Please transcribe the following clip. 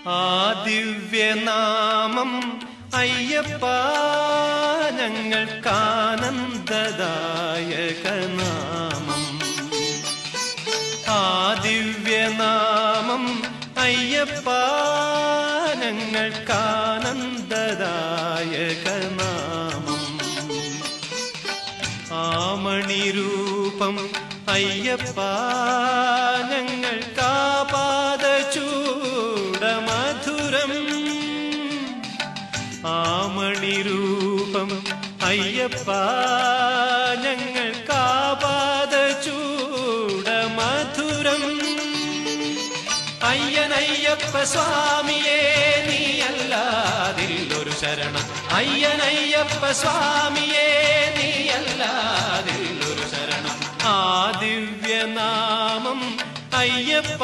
ആ ദിവ്യനാമം അയ്യപ്പ ഞങ്ങൾക്കാനന്ദദായകനാമം. ആ ദിവ്യനാമം അയ്യപ്പ ഞങ്ങൾക്കാനന്ദദായകനാമം. ആമണിരൂപം അയ്യപ്പ ഞങ്ങൾക്കാപാദചൂടമധുരം. ആമണിരൂപം അയ്യപ്പ ഞങ്ങൾക്കാപാദചൂടമധുരം. അയ്യനയ്യപ്പ സ്വാമിയേ നീയല്ലാതില്ലൊരു ശരണം. അയ്യനയ്യപ്പ സ്വാമിയേ നീയല്ലാതില്ലൊരു ശരണം. ആ ദിവ്യനാമം അയ്യപ്പ